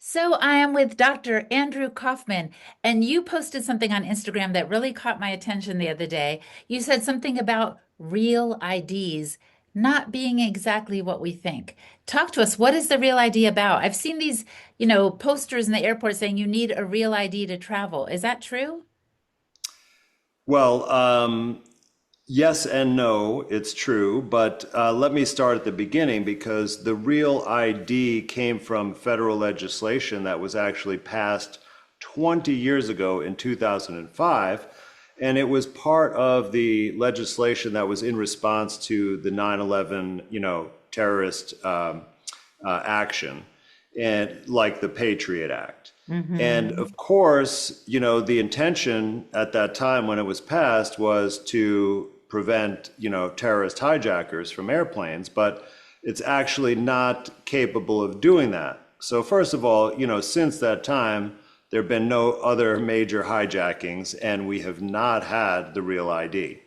So I am with Dr. Andrew Kaufman, and you posted something on Instagram that really caught my attention the other day. You said something about real IDs not being exactly what we think. Talk to us. What is the real ID about? I've seen these, posters in the airport saying you need a real ID to travel. Is that true? Well, yes and no, it's true, but let me start at the beginning because the real ID came from federal legislation that was actually passed 20 years ago in 2005, and it was part of the legislation that was in response to the 9/11, terrorist action, and like the Patriot Act. And Hmm. of course, the intention at that time when it was passed was to prevent, terrorist hijackers from airplanes, but it's actually not capable of doing that. So first of all, since that time, there have been no other major hijackings, and we have not had the real ID.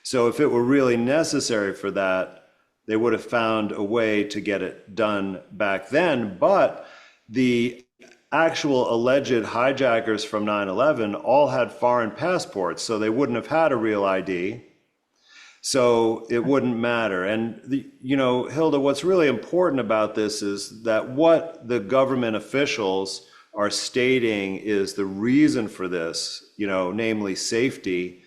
So if it were really necessary for that, they would have found a way to get it done back then. But the actual alleged hijackers from 9/11 all had foreign passports, so they wouldn't have had a real ID. So it wouldn't matter. And Hilda, what's really important about this is that what the government officials are stating is the reason for this, namely safety,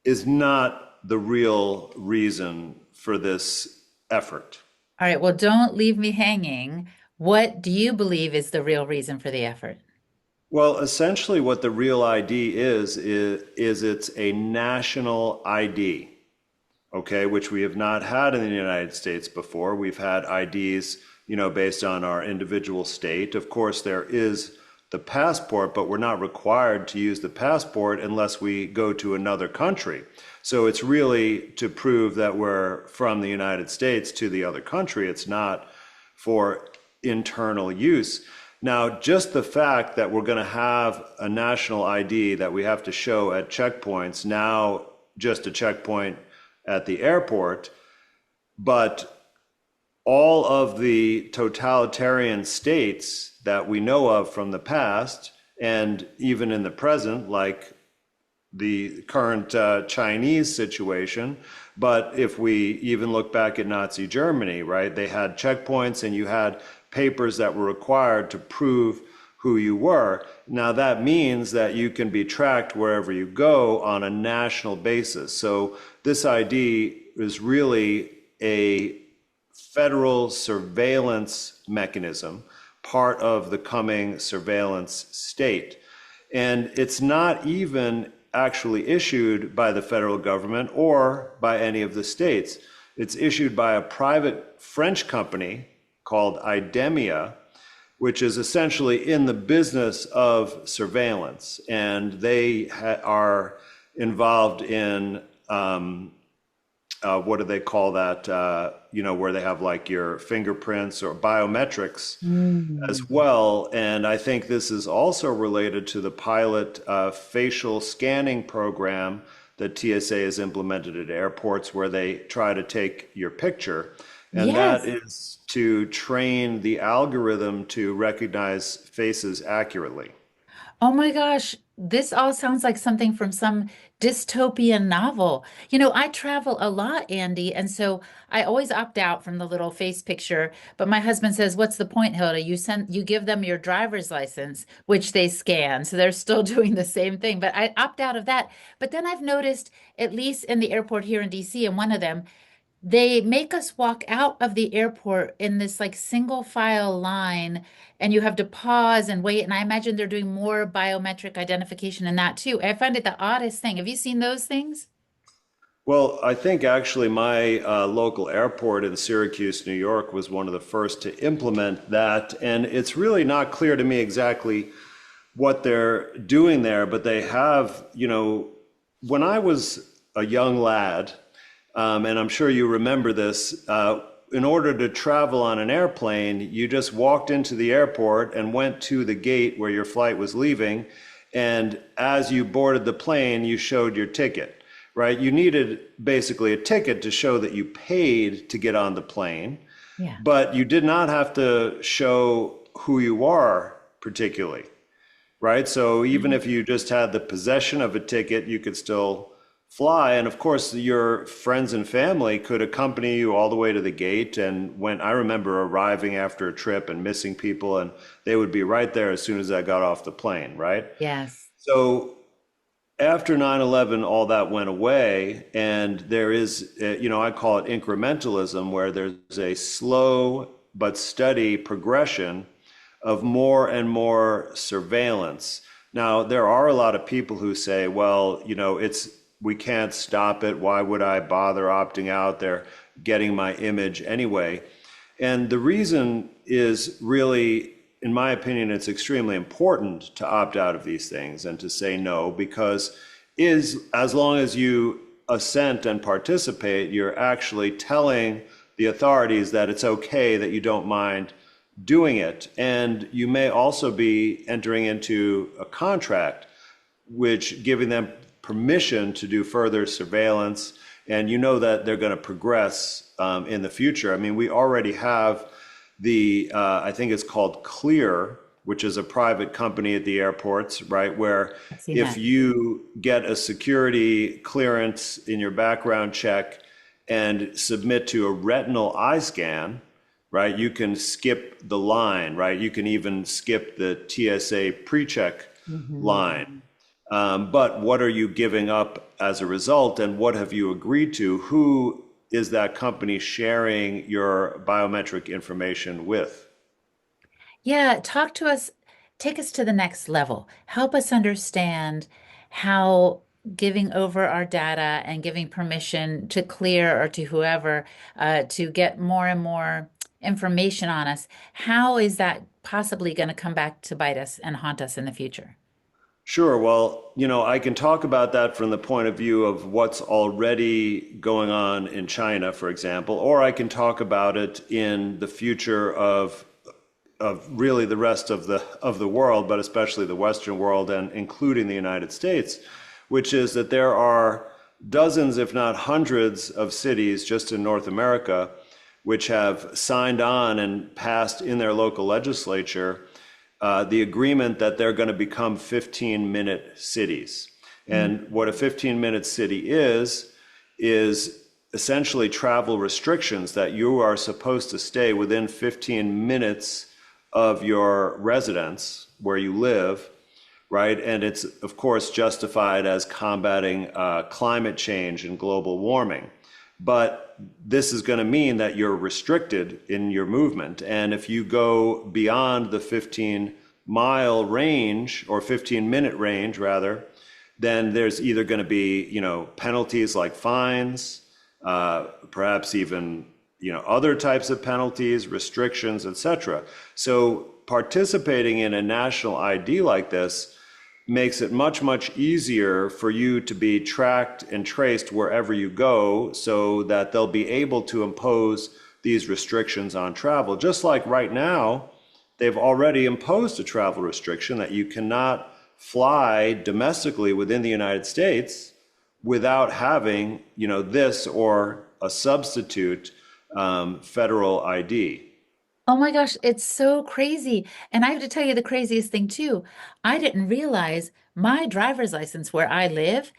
is not the real reason for this effort. All right, well, don't leave me hanging. What do you believe is the real reason for the effort? Well, essentially, what the real ID is it's a national ID, okay, which we have not had in the United States before. We've had IDs, based on our individual state. Of course, there is the passport, but we're not required to use the passport unless we go to another country. So it's really to prove that we're from the United States to the other country. It's not for internal use. Now, just the fact that we're going to have a national ID that we have to show at checkpoints, now just a checkpoint at the airport, but all of the totalitarian states that we know of from the past and even in the present, like the current Chinese situation. But if we even look back at Nazi Germany, right, they had checkpoints and you had papers that were required to prove who you were. Now that means that you can be tracked wherever you go on a national basis. So this ID is really a federal surveillance mechanism, part of the coming surveillance state. And it's not even actually issued by the federal government or by any of the states. It's issued by a private French company called IDEMIA, which is essentially in the business of surveillance. And they are involved in what do they call that? Where they have like your fingerprints or biometrics as Mm. well. And I think this is also related to the pilot facial scanning program that TSA has implemented at airports where they try to take your picture. And that Yes. is to train the algorithm to recognize faces accurately. Oh my gosh, this all sounds like something from some dystopian novel. I travel a lot, Andy, and so I always opt out from the little face picture. But my husband says, "What's the point, Hilda? You give them your driver's license, which they scan, so they're still doing the same thing." But I opt out of that. But then I've noticed, at least in the airport here in DC, in one of them, they make us walk out of the airport in this like single file line, and you have to pause and wait. And I imagine they're doing more biometric identification in that too. I find it the oddest thing. Have you seen those things? Well, I think actually my local airport in Syracuse, New York, was one of the first to implement that. And it's really not clear to me exactly what they're doing there, but they have, when I was a young lad, and I'm sure you remember this, in order to travel on an airplane, you just walked into the airport and went to the gate where your flight was leaving. And as you boarded the plane, you showed your ticket, right? You needed basically a ticket to show that you paid to get on the plane, Yeah. but you did not have to show who you are particularly, right? So even if you just had the possession of a ticket, you could still fly. And of course, your friends and family could accompany you all the way to the gate. And when I remember arriving after a trip and missing people, and they would be right there as soon as I got off the plane, right? Yes. So after 9/11, all that went away, and there is, I call it incrementalism, where there's a slow but steady progression of more and more surveillance. Now, there are a lot of people who say, well, we can't stop it. Why would I bother opting out? They're getting my image anyway. And the reason is really, in my opinion, it's extremely important to opt out of these things and to say no, because as long as you assent and participate, you're actually telling the authorities that it's okay, that you don't mind doing it. And you may also be entering into a contract which giving them permission to do further surveillance, and you know that they're going to progress in the future. I mean, we already have I think it's called Clear, which is a private company at the airports, right? Where I've seen if that. you get a security clearance in your background check and submit to a retinal eye scan, right, you can skip the line, right? You can even skip the TSA pre-check Mhm. line. But what are you giving up as a result, and what have you agreed to? Who is that company sharing your biometric information with? Yeah, talk to us, take us to the next level. Help us understand how giving over our data and giving permission to Clear or to whoever to get more and more information on us, how is that possibly going to come back to bite us and haunt us in the future? Sure. Well, I can talk about that from the point of view of what's already going on in China, for example, or I can talk about it in the future of really the rest of the world, but especially the Western world and including the United States, which is that there are dozens, if not hundreds, of cities just in North America which have signed on and passed in their local legislature the agreement that they're going to become 15-minute cities. And what a 15-minute city is essentially travel restrictions that you are supposed to stay within 15 minutes of your residence where you live, right? And it's, of course, justified as combating climate change and global warming. But this is going to mean that you're restricted in your movement. And if you go beyond the 15-mile range, or 15-minute range rather, then there's either going to be, penalties like fines, perhaps even, other types of penalties, restrictions, etc. So participating in a national ID like this makes it much, much easier for you to be tracked and traced wherever you go, so that they'll be able to impose these restrictions on travel. Just like right now, they've already imposed a travel restriction that you cannot fly domestically within the United States without having, this or a substitute federal ID. Oh my gosh, it's so crazy. And I have to tell you the craziest thing too. I didn't realize my driver's license where I live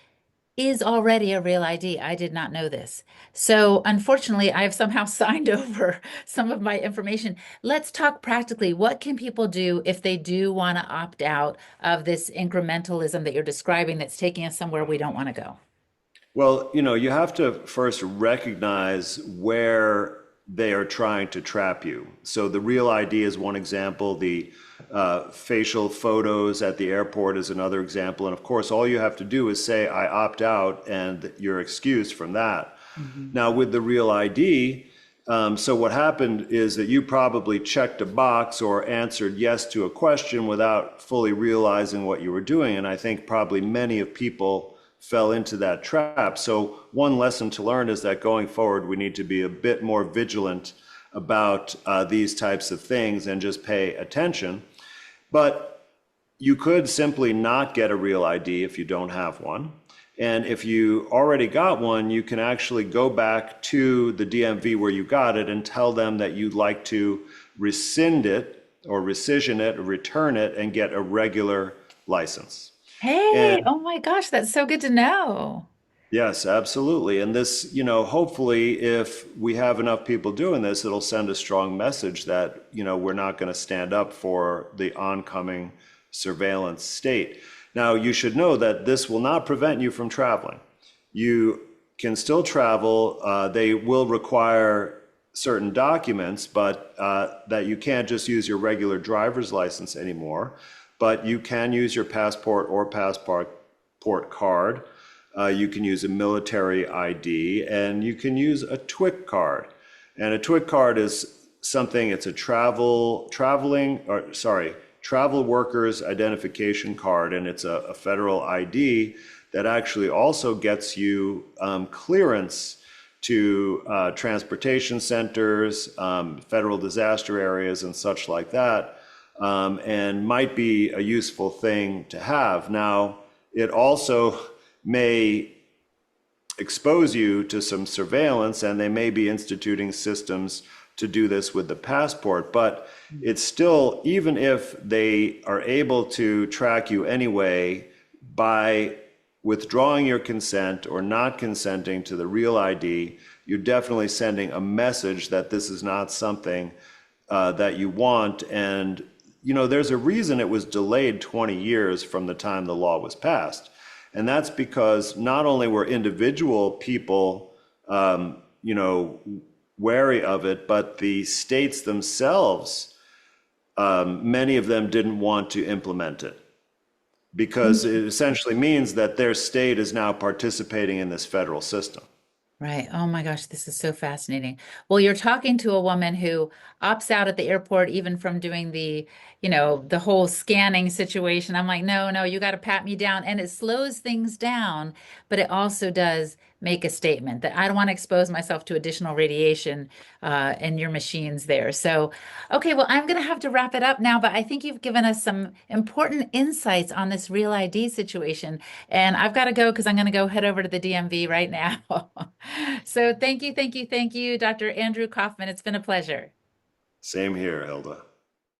is already a real ID. I did not know this. So, unfortunately, I have somehow signed over some of my information. Let's talk practically. What can people do if they do want to opt out of this incrementalism that you're describing that's taking us somewhere we don't want to go? Well, you have to first recognize where they are trying to trap you. So the Real ID is one example. The facial photos at the airport is another example. And of course, all you have to do is say, I opt out, and you're excused from that. Mhm. Now, with the Real ID, so what happened is that you probably checked a box or answered yes to a question without fully realizing what you were doing. And I think probably many of people fell into that trap. So one lesson to learn is that going forward, we need to be a bit more vigilant about these types of things and just pay attention. But you could simply not get a Real ID if you don't have one. And if you already got one, you can actually go back to the DMV where you got it and tell them that you'd like to rescind it, or rescission it or return it and get a regular license. Hey, And oh my gosh, that's so good to know. yes, absolutely. And this, hopefully, if we have enough people doing this, it'll send a strong message that, we're not going to stand up for the oncoming surveillance state. Now, you should know that this will not prevent you from traveling. You can still travel. They will require certain documents, but that you can't just use your regular driver's license anymore. But you can use your passport or passport card. You can use a military ID, and you can use a TWIC card. And a TWIC card is something, it's a travel workers identification card, and it's a federal ID that actually also gets you clearance to transportation centers, federal disaster areas, and such like that, and might be a useful thing to have. Now, it also may expose you to some surveillance, and they may be instituting systems to do this with the passport. But it's still, even if they are able to track you anyway by withdrawing your consent or not consenting to the real ID, you're definitely sending a message that this is not something that you want. And, there's a reason it was delayed 20 years from the time the law was passed. And that's because not only were individual people, wary of it, but the states themselves, many of them didn't want to implement it because it essentially means that their state is now participating in this federal system. Right. Oh my gosh, this is so fascinating. Well, you're talking to a woman who opts out at the airport even from doing the whole scanning situation. I'm like, no, no, you got to pat me down. And it slows things down, but it also does make a statement that I don't want to expose myself to additional radiation in your machines there. So, okay, well, I'm going to have to wrap it up now, but I think you've given us some important insights on this real ID situation. And I've got to go because I'm going to go head over to the DMV right now. So thank you, thank you, thank you, Dr. Andrew Kaufman. It's been a pleasure. Same here, Hilda.